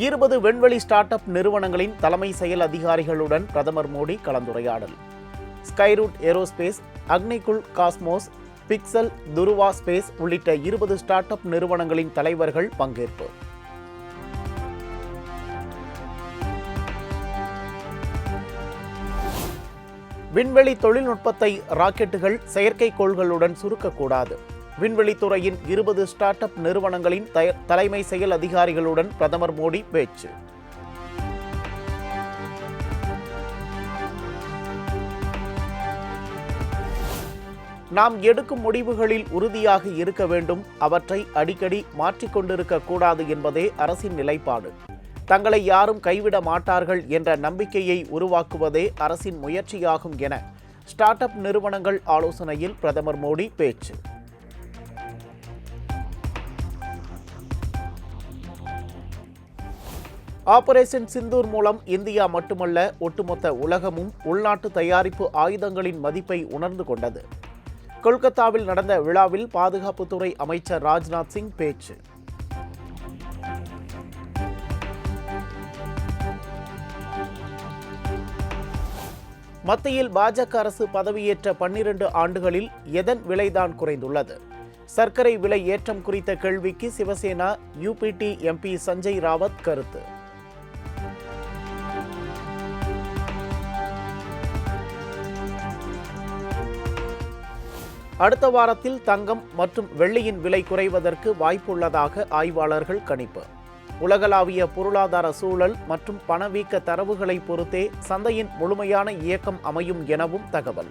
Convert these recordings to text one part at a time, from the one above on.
20 விண்வெளி start up நிறுவனங்களின் தலைமை செயல் அதிகாரிகளுடன் பிரதமர் மோடி கலந்துரையாடல். Skyroot Aerospace, Agnikul Cosmos, Pixxel, Dhruva Space உள்ளிட்ட 20 ஸ்டார்ட் அப் நிறுவனங்களின் தலைவர்கள் பங்கேற்பு. விண்வெளி தொழில்நுட்பத்தை ராக்கெட்டுகள், செயற்கைக்கோள்களுடன் சுருக்கக்கூடாது. விண்வெளித்துறையின் 20 ஸ்டார்ட் அப் நிறுவனங்களின் தலைமை செயல் அதிகாரிகளுடன் பிரதமர் மோடி பேச்சு. நாம் எடுக்கும் முடிவுகளில் உறுதியாக இருக்க வேண்டும், அவற்றை அடிக்கடி மாற்றிக்கொண்டிருக்க கூடாது என்பதே அரசின் நிலைப்பாடு. தங்களை யாரும் கைவிட மாட்டார்கள் என்ற நம்பிக்கையை உருவாக்குவதே அரசின் முயற்சியாகும் என ஸ்டார்ட் அப் நிறுவனங்கள் ஆலோசனையில் பிரதமர் மோடி பேச்சு. ஆபரேஷன் சிந்தூர் மூலம் இந்தியா மட்டுமல்ல, ஒட்டுமொத்த உலகமும் உள்நாட்டு தயாரிப்பு ஆயுதங்களின் மதிப்பை உணர்ந்து கொண்டது. கொல்கத்தாவில் நடந்த விழாவில் பாதுகாப்புத்துறை அமைச்சர் ராஜ்நாத் சிங் பேச்சு. மத்தியில் பாஜக அரசு பதவியேற்ற 12 ஆண்டுகளில் எதன் விலைதான் குறைந்துள்ளது? சர்க்கரை விலை ஏற்றம் குறித்த கேள்விக்கு சிவசேனா யுபிடி எம்பி சஞ்சய் ராவத் கருத்து. அடுத்த வாரத்தில் தங்கம் மற்றும் வெள்ளியின் விலை குறைவதற்கு வாய்ப்புள்ளதாக ஆய்வாளர்கள் கணிப்பு. உலகளாவிய பொருளாதார சூழல் மற்றும் பணவீக்க தரவுகளை பொறுத்தே சந்தையின் முழுமையான இயக்கம் அமையும் எனவும் தகவல்.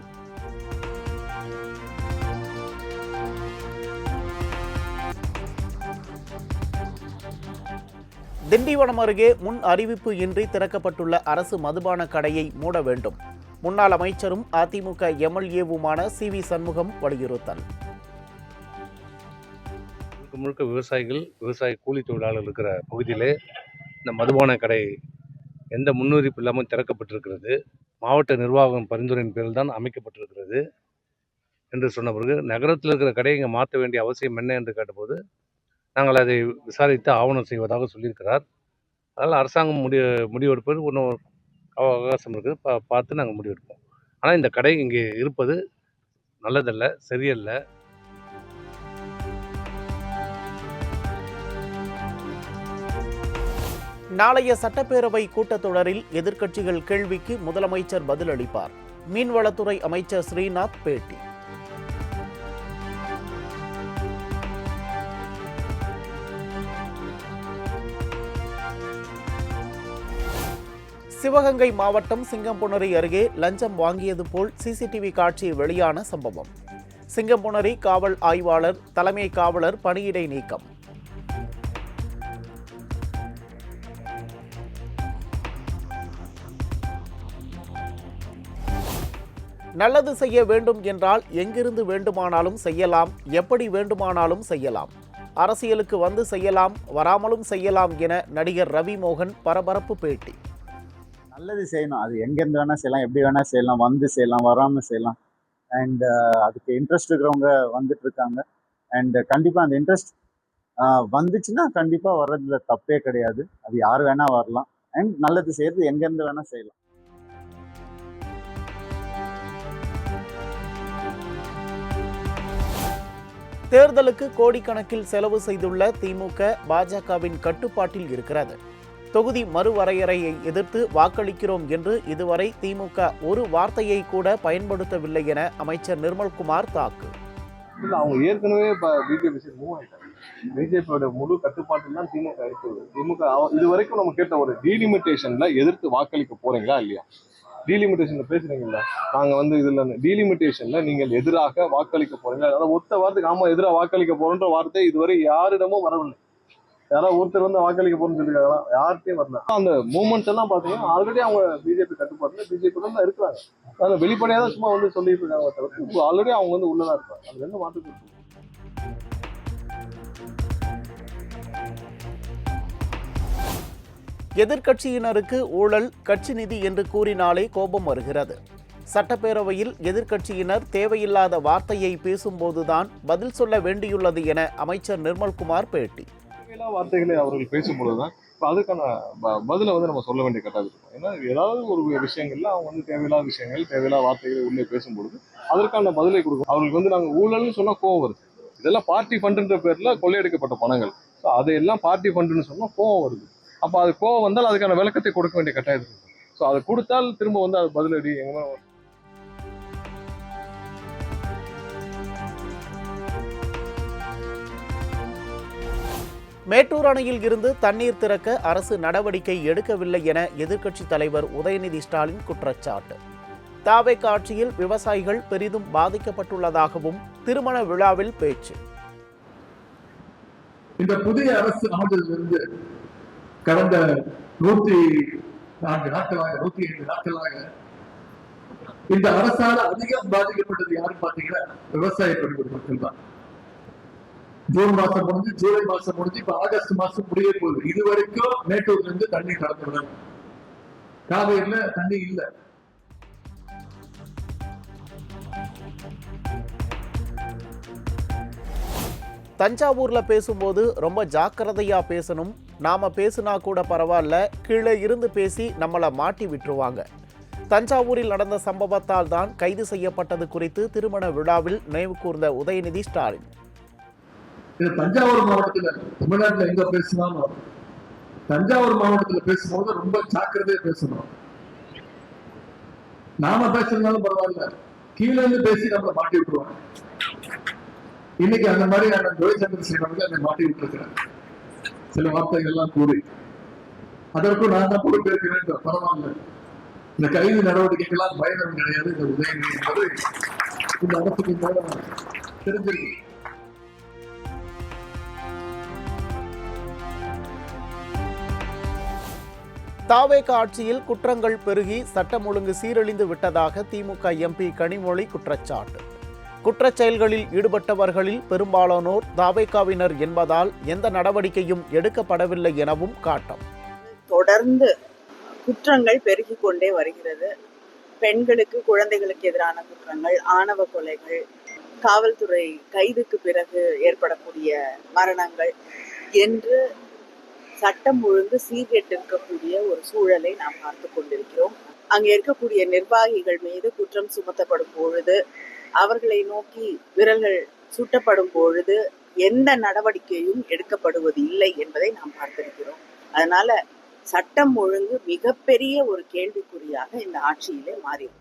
திண்டிவனம் அருகே முன் அறிவிப்பு இன்றி திறக்கப்பட்டுள்ள அரசு மதுபான கடையை மூட வேண்டும். முன்னாள் அமைச்சரும் அதிமுக எம்எல்ஏவுமான சி.வி. சண்முகம் வலியுறுத்தல். முழுக்க விவசாய கூலி தொழிலாளர்கள் இருக்கிற பகுதியிலே இந்த மதுபான கடை எந்த முன்னறிவிப்பு இல்லாமல் திறக்கப்பட்டிருக்கிறது. மாவட்ட நிர்வாகம் பரிந்துரையின் பேரில் தான் அமைக்கப்பட்டிருக்கிறது என்று சொன்ன பிறகு நகரத்தில் இருக்கிற கடையை இங்கே மாற்ற வேண்டிய அவசியம் என்ன என்று கேட்டபோது நாங்கள் அதை விசாரித்து ஆவணம் செய்வதாக சொல்லியிருக்கிறார். அதனால் அரசாங்கம் முடிவெடுப்பது ஒன்றும் அவகாசம் இருக்குது, பார்த்து நாங்கள் முடிவெடுப்போம். ஆனால் இந்த கடை இங்கே இருப்பது நல்லதல்ல, சரியல்ல. நாளைய சட்டப்பேரவை கூட்டத்தொடரில் எதிர்க்கட்சிகள் கேள்விக்கு முதலமைச்சர் பதிலளிப்பார். மீன்வளத்துறை அமைச்சர் ஸ்ரீநாத் பேட்டி. சிவகங்கை மாவட்டம் சிங்கம்புணரி அருகே லஞ்சம் வாங்கியது போல் சிசிடிவி காட்சி வெளியான சம்பவம். சிங்கம்புணரி காவல் ஆய்வாளர், தலைமை காவலர் பணியிடை நீக்கம். நல்லது செய்ய வேண்டும் என்றால் எங்கிருந்து வேண்டுமானாலும் செய்யலாம், எப்படி வேண்டுமானாலும் செய்யலாம். அரசியலுக்கு வந்து செய்யலாம், வராமலும் செய்யலாம் என நடிகர் ரவி மோகன் பரபரப்பு பேட்டி. நல்லது செய்யணும், அது எங்கேருந்து வேணால் செய்யலாம், எப்படி வேணால் செய்யலாம், வந்து செய்யலாம், வராமல் செய்யலாம். அண்ட் அதுக்கு இன்ட்ரெஸ்ட் இருக்கிறவங்க வந்துட்டு இருக்காங்க. அண்ட் கண்டிப்பாக அந்த இன்ட்ரெஸ்ட் வந்துச்சுன்னா கண்டிப்பாக வர்றதுல தப்பே கிடையாது. அது யார் வேணால் வரலாம். அண்ட் நல்லது செய்யறது எங்கேருந்து வேணால் செய்யலாம். தேர்தலுக்கு கோடிக்கணக்கில் செலவு செய்துள்ள திமுக பாஜகவின் கட்டுப்பாட்டில் இருக்கிறது. தொகுதி மறுவரையறையை எதிர்த்து வாக்களிக்கிறோம் என்று இதுவரை திமுக ஒரு வார்த்தையை கூட பயன்படுத்தவில்லை என அமைச்சர் நிர்மல்குமார் தாக்கு. அவங்க ஏற்கனவே பிஜேபியோட முழு கட்டுப்பாட்டில் தான் திமுக இருக்குது. திமுக இது வரைக்கும் நம்ம கேட்ட ஒரு டீலிமிட்டேஷன்ல எதிர்த்து வாக்களிக்க போறீங்களா இல்லையா? டீலிமிட்டேஷன்ல பேசுறீங்கல்ல, நாங்க இதுல டீலிமிட்டேஷன்ல நீங்கள் எதிராக வாக்களிக்க போறீங்களா? அதாவது ஒத்த வார்த்தைக்கு ஆமா எதிராக வாக்களிக்க போறோன்ற வார்த்தை இதுவரை யாரிடமும் வரவில்லை. யாராவது ஒருத்தர் வந்து வாக்களிக்க போறோம்னு சொல்லிருக்காங்களா? யார்கிட்டையும் வரல. அந்த மூமெண்ட்ஸ் எல்லாம் பாத்தீங்கன்னா ஆல்ரெடி அவங்க பிஜேபி கட்டுப்பாட்டுல பிஜேபி தான் இருக்கிறாங்க. அதனால வெளிப்படையா தான் சும்மா சொல்லிட்டு இருக்காங்க தவிர்த்து ஆல்ரெடி அவங்க உள்ளதா இருக்காங்க. அது என்ன மாற்று. எதிர்க்கட்சியினருக்கு ஊழல், கட்சி நிதி என்று கூறினாலே கோபம் வருகிறது. சட்டப்பேரவையில் எதிர்க்கட்சியினர் தேவையில்லாத வார்த்தையை பேசும்போதுதான் பதில் சொல்ல வேண்டியுள்ளது என அமைச்சர் நிர்மல்குமார் பேட்டி. வார்த்தைகளை அவர்கள் பேசும்பொழுதுதான் இப்போ அதுக்கான பதிலை வந்து நம்ம சொல்ல வேண்டிய கட்டாயம் இருக்கும். ஏன்னா ஏதாவது ஒரு விஷயங்கள்ல அவங்க வந்து தேவையில்லாத விஷயங்கள், தேவையில்லாத வார்த்தைகளை உள்ளே பேசும்பொழுது அதற்கான பதிலை கொடுக்கும். அவங்களுக்கு வந்து நாங்கள் ஊழல்னு சொன்னா கோவம் வருது. இதெல்லாம் பார்ட்டி ஃபண்டுன்ற பேர்ல கொள்ளையடிக்கப்பட்ட பணங்கள். ஸோ அதையெல்லாம் பார்ட்டி ஃபண்டுன்னு சொன்னா கோவம் வருது. அப்போ அது கோவம் வந்தால் அதுக்கான விளக்கத்தை கொடுக்க வேண்டிய கட்டாயம் இருக்கு. ஸோ அதை கொடுத்தால் திரும்ப வந்து அது பதிலடி எங்க. மேட்டூர் அணையில் இருந்து தண்ணீர் திறக்க அரசு நடவடிக்கை எடுக்கவில்லை என எதிர்க்கட்சித் தலைவர் உதயநிதி ஸ்டாலின் குற்றச்சாட்டு. தாவேகா ஆட்சியில் விவசாயிகள் பெரிதும் பாதிக்கப்பட்டுள்ளதாகவும் திருமண விழாவில் பேச்சு. இந்த புதிய அரசு அமைந்ததிலிருந்து கடந்த 104 நாட்களாக 105 நாட்களாக இந்த அரசால் அதிகம் பாதிக்கப்பட்டது யாரும் பாத்தீங்கன்னா விவசாய பெருங்குடி மக்கள் தான். ஜூன் மாசம் முடிஞ்சு, ஜூலை மாசம் முடிஞ்சு, இப்ப ஆகஸ்ட் மாசம் முடிய போகுது. இதுவரைக்கும் மேட்டூர்ல இருந்து தண்ணி கடந்து விடணும். காவேரியில தண்ணி இல்லை. தஞ்சாவூர்ல பேசும்போது ரொம்ப ஜாக்கிரதையா பேசணும். நாம பேசுனா கூட பரவாயில்ல, கீழே இருந்து பேசி நம்மளை மாட்டி விட்டுருவாங்க. தஞ்சாவூரில் நடந்த சம்பவத்தால் தான் கைது செய்யப்பட்டது குறித்து திருமண விழாவில் நினைவு கூர்ந்த உதயநிதி ஸ்டாலின். தஞ்சாவூர் மாவட்டத்துல, தமிழ்நாட்டுல எங்க பேசினாலும் தஞ்சாவூர் மாவட்டத்துல பேசும்போது ரொம்ப ஜாக்கிரதையா பேசணும். நாம பேசுறதுனாலும் பரவாயில்ல, கீழே இருந்து பேசி நம்மளை மாட்டி விட்டுருவாங்க. இன்னைக்கு அந்த மாதிரி நான் ஜோய் சந்திரசேகரன் என்னை மாட்டி விட்டுருக்கிறேன் சில வார்த்தைகள் எல்லாம் கூறி. அதற்கும் நான் தான் பொறுப்பேற்க வேண்டும். பரவாயில்ல, இந்த கைது நடவடிக்கைகளால் பயணம் கிடையாது இந்த உதயநிதி என்பது இந்த அரசுக்கு தெரிஞ்சிருக்கு. தாவேகா ஆட்சியில் குற்றங்கள் பெருகி சட்டம் ஒழுங்கு சீரழிந்து விட்டதாக திமுக எம்பி கனிமொழி குற்றச்சாட்டு. குற்றச் செயல்களில் ஈடுபட்டவர்களில் பெரும்பாலானோர் தாவேகாவினர் என்பதால் எந்த நடவடிக்கையும் எடுக்கப்படவில்லை எனவும் காட்டம். தொடர்ந்து குற்றங்கள் பெருகி கொண்டே வருகிறது. பெண்களுக்கு, குழந்தைகளுக்கு எதிரான குற்றங்கள், ஆணவ கொலைகள், காவல்துறை கைதுக்கு பிறகு ஏற்படக்கூடிய மரணங்கள் என்று சட்டம் ஒழுங்கு சீர்கெட்டிருக்கக்கூடிய ஒரு சூழலை நாம் பார்த்து கொண்டிருக்கிறோம். அங்கே இருக்கக்கூடிய நிர்வாகிகள் மீது குற்றம் சுமத்தப்படும் பொழுது, அவர்களை நோக்கி விரல்கள் சுட்டப்படும் பொழுது எந்த நடவடிக்கையும் எடுக்கப்படுவது இல்லை என்பதை நாம் பார்த்திருக்கிறோம். அதனால சட்டம் ஒழுங்கு மிகப்பெரிய ஒரு கேள்விக்குறியாக இந்த ஆட்சியிலே மாறியது.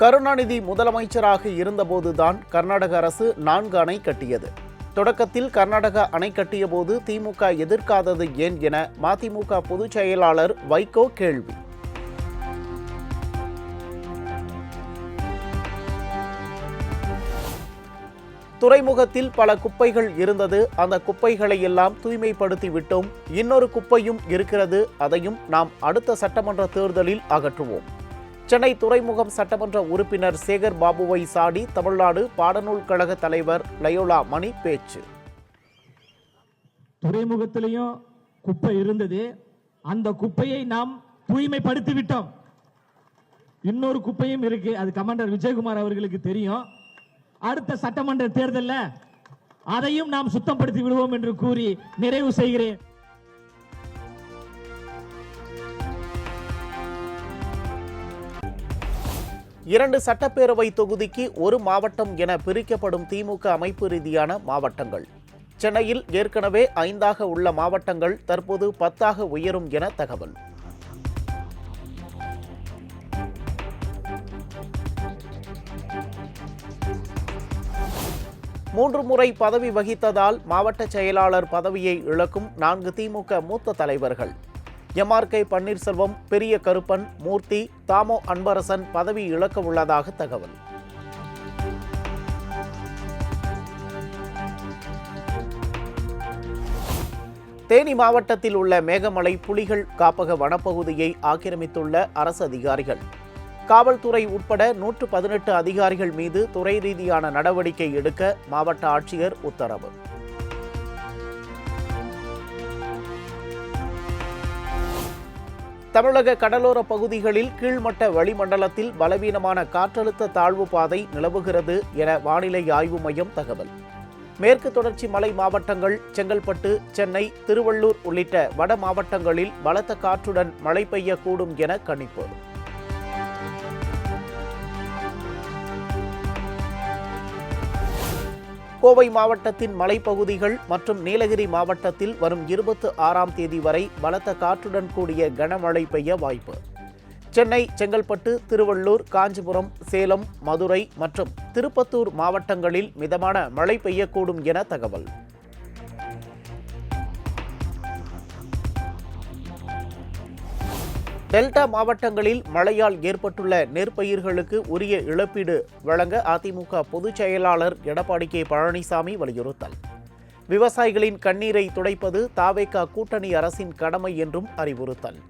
கருணாநிதி முதலமைச்சராக இருந்தபோதுதான் கர்நாடக அரசு 4 அணை கட்டியது. தொடக்கத்தில் கர்நாடக அணை கட்டிய போது திமுக எதிர்க்காதது ஏன் என மதிமுக பொதுச் செயலாளர் வைகோ கேள்வி. துறைமுகத்தில் பல குப்பைகள் இருந்தது. அந்த குப்பைகளை எல்லாம் தூய்மைப்படுத்தி விட்டோம். இன்னொரு குப்பையும் இருக்கிறது. அதையும் நாம் அடுத்த சட்டமன்ற தேர்தலில் அகற்றுவோம். சென்னை துறைமுகம் சட்டமன்ற உறுப்பினர் சேகர் பாபுவை சாடி தமிழ்நாடு பாடநூல் கழக தலைவர் லயோலா மணி பேச்சு. துறைமுகத்திலையும் குப்பை இருந்தது. அந்த குப்பையை நாம் தூய்மைப்படுத்தி விட்டோம். இன்னொரு குப்பையும் இருக்கு. அது கமாண்டர் விஜயகுமார் அவர்களுக்கு தெரியும். அடுத்த சட்டமன்ற தேர்தலில் அதையும் நாம் சுத்தப்படுத்தி விடுவோம் என்று கூறி நிறைவு செய்கிறேன். இரண்டு சட்டப்பேரவை தொகுதிக்கு ஒரு மாவட்டம் என பிரிக்கப்படும் திமுக அமைப்பு ரீதியான மாவட்டங்கள். சென்னையில் ஏற்கனவே 5 உள்ள மாவட்டங்கள் தற்போது 10 உயரும் என தகவல். மூன்று முறை பதவி வகித்ததால் மாவட்ட செயலாளர் பதவியை இழக்கும் 4 திமுக மூத்த தலைவர்கள். எம்.ஆர்.கே. பன்னீர்செல்வம், பெரிய கருப்பன், மூர்த்தி, தாமோ அன்பரசன் பதவி இழக்க உள்ளதாக தகவல். தேனி மாவட்டத்தில் உள்ள மேகமலை புலிகள் காப்பக வனப்பகுதியை ஆக்கிரமித்துள்ள அரசு அதிகாரிகள். காவல்துறை உட்பட 118 அதிகாரிகள் மீது துறை ரீதியான நடவடிக்கை எடுக்க மாவட்ட ஆட்சியர் உத்தரவு. தமிழக கடலோர பகுதிகளில் கீழ்மட்ட வளிமண்டலத்தில் பலவீனமான காற்றழுத்த தாழ்வு பாதை நிலவுகிறது என வானிலை ஆய்வு மையம் தகவல். மேற்கு தொடர்ச்சி மலை மாவட்டங்கள், செங்கல்பட்டு, சென்னை, திருவள்ளூர் உள்ளிட்ட வட மாவட்டங்களில் பலத்த காற்றுடன் மழை பெய்யக்கூடும் என கணிப்பு. கோவை மாவட்டத்தின் மலைப்பகுதிகள் மற்றும் நீலகிரி மாவட்டத்தில் வரும் 26ஆம் தேதி வரை பலத்த காற்றுடன் கூடிய கனமழை பெய்ய வாய்ப்பு. சென்னை, செங்கல்பட்டு, திருவள்ளூர், காஞ்சிபுரம், சேலம், மதுரை மற்றும் திருப்பத்தூர் மாவட்டங்களில் மிதமான மழை பெய்யக்கூடும் என தகவல். டெல்டா மாவட்டங்களில் மழையால் ஏற்பட்டுள்ள நெற்பயிர்களுக்கு உரிய இழப்பீடு வழங்க அதிமுக பொதுச் செயலாளர் எடப்பாடி கே பழனிசாமி வலியுறுத்தல். விவசாயிகளின் கண்ணீரை துடைப்பது தாவேகா கூட்டணி அரசின் கடமை என்றும் அறிவுறுத்தல்.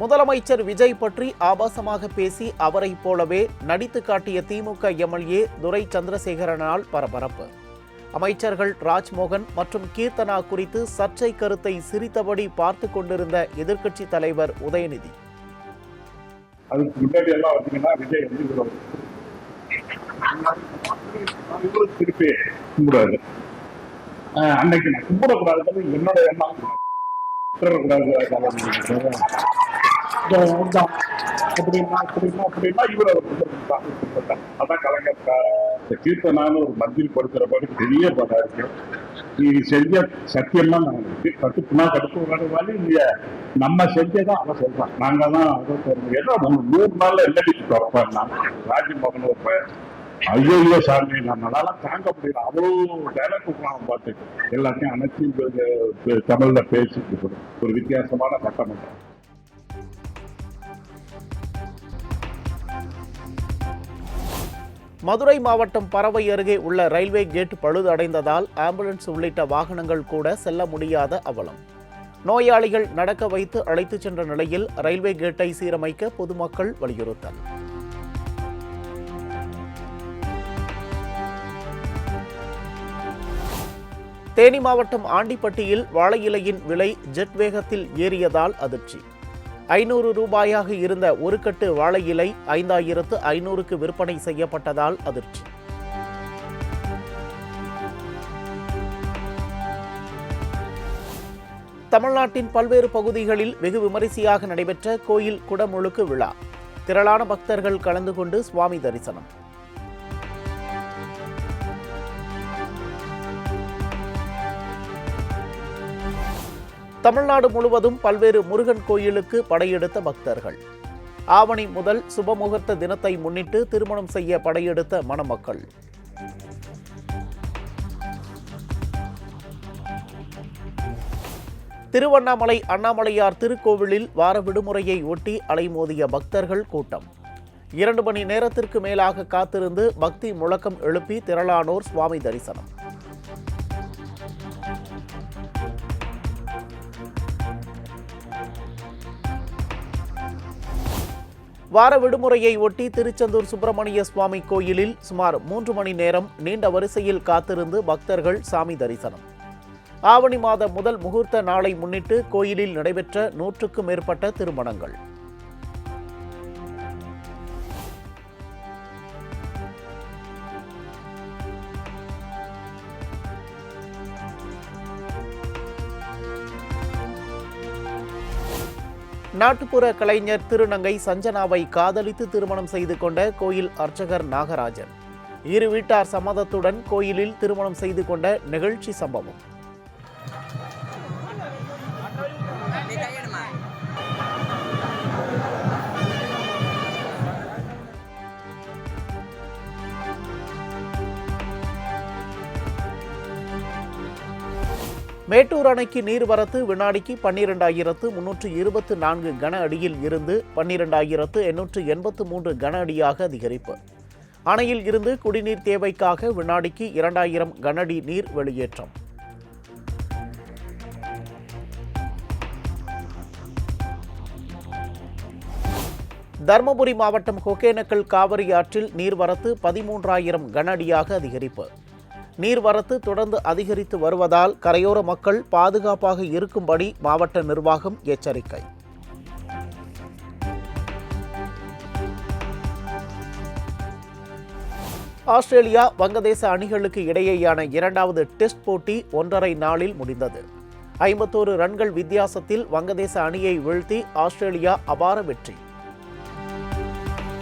முதலமைச்சர் விஜய் பற்றி ஆபாசமாக பேசி அவரைப் போலவே நடித்து காட்டிய திமுக எம்எல்ஏ துரை சந்திரசேகரனால் பரபரப்பு. அமைச்சர்கள் ராஜ்மோகன் மற்றும் கீர்த்தனா குறித்து சர்ச்சை கருத்தை சிரித்தபடி பார்த்து கொண்டிருந்த எதிர்க்கட்சி தலைவர் உதயநிதி. அதுக்கு முன்னாடி எல்லாம் பார்த்தீங்கன்னா விஜய் திருப்பி கும்பிடாது. அன்னைக்கு நான் கும்பிடக்கூடாது என்னோட எண்ணம். அதான் கலைஞர் கீர்த்தனான்னு ஒரு மத்தியில் கொடுக்கிற மாதிரி பெரிய படம் இருக்கு. நீ செஞ்ச சத்தியம்லாம் நாங்கள் கட்டுப்புனா கடுப்பு வழி இல்லையா, நம்ம செஞ்சதான் அவன் சொல்றான். நாங்க தான் ஏதோ 100 நாள்ல எல்லடிச்சு வைப்பேன். நான் ராஜ்மோகன் வைப்பேன். ஐயோ சாமி, நம்மளால தாங்க முடியல. அவ்வளோ டைலாக் கொடுக்கலாம் பார்த்து எல்லாத்தையும் அனைத்தையும் தமிழ்ல பேசிட்டு ஒரு வித்தியாசமான சட்டமன்றம். மதுரை மாவட்டம் பரவை அருகே உள்ள ரயில்வே கேட் பழுதடைந்ததால் ஆம்புலன்ஸ் உள்ளிட்ட வாகனங்கள் கூட செல்ல முடியாத அவலம். நோயாளிகள் நடக்க வைத்து அழைத்துச் சென்ற நிலையில் ரயில்வே கேட்டை சீரமைக்க பொதுமக்கள் வலியுறுத்தல். தேனி மாவட்டம் ஆண்டிப்பட்டியில் வாழை இலையின் விலை ஜெட் வேகத்தில் ஏறியதால் அதிர்ச்சி. 500 ரூபாயாக இருந்த ஒரு கட்டு வாழை இலை 5500க்கு விற்பனை செய்யப்பட்டதால் அதிர்ச்சி. தமிழ்நாட்டின் பல்வேறு பகுதிகளில் வெகு விமரிசையாக நடைபெற்ற கோயில் குடமுழுக்கு விழா. திரளான பக்தர்கள் கலந்து கொண்டு சுவாமி தரிசனம். தமிழ்நாடு முழுவதும் பல்வேறு முருகன் கோயிலுக்கு படையெடுத்த பக்தர்கள். ஆவணி முதல் சுபமுகூர்த்த தினத்தை முன்னிட்டு திருமணம் செய்ய படையெடுத்த மணமக்கள். திருவண்ணாமலை அண்ணாமலையார் திருக்கோவிலில் வார விடுமுறையை ஒட்டி அலைமோதிய பக்தர்கள் கூட்டம். 2 மணி நேரத்திற்கு மேலாக காத்திருந்து பக்தி முழக்கம் எழுப்பி திரளானோர் சுவாமி தரிசனம். வார விடுமுறையை ஒட்டி திருச்செந்தூர் சுப்பிரமணிய சுவாமி கோயிலில் சுமார் 3 மணி நேரம் நீண்ட வரிசையில் காத்திருந்து பக்தர்கள் சாமி தரிசனம். ஆவணி மாத முதல் முகூர்த்த நாளை முன்னிட்டு கோயிலில் நடைபெற்ற 100க்கும் மேற்பட்ட திருமணங்கள். நாட்டுப்புற கலைஞர் திருநங்கை சஞ்சனாவை காதலித்து திருமணம் செய்து கொண்ட கோயில் அர்ச்சகர் நாகராஜன். இரு வீட்டார் சம்மதத்துடன் கோயிலில் திருமணம் செய்து கொண்ட நிகழ்ச்சி சம்பவம். மேட்டூர் அணைக்கு நீர்வரத்து வினாடிக்கு 12,324 கன அடியில் இருந்து 12,883 கன அடியாக அதிகரிப்பு. அணையில் இருந்து குடிநீர் தேவைக்காக வினாடிக்கு 2,000 கன அடி நீர் வெளியேற்றம். தருமபுரி மாவட்டம் ஒகேனக்கல் காவிரி ஆற்றில் நீர்வரத்து 13,000 கன அடியாக அதிகரிப்பு. நீர்வரத்து தொடர்ந்து அதிகரித்து வருவதால் கரையோர மக்கள் பாதுகாப்பாக இருக்கும்படி மாவட்ட நிர்வாகம் எச்சரிக்கை. ஆஸ்திரேலியா வங்கதேச அணிகளுக்கு இடையேயான 2வது டெஸ்ட் போட்டி 1½ நாளில் முடிந்தது. 51 ரன்கள் வித்தியாசத்தில் வங்கதேச அணியை வீழ்த்தி ஆஸ்திரேலியா அபார வெற்றி.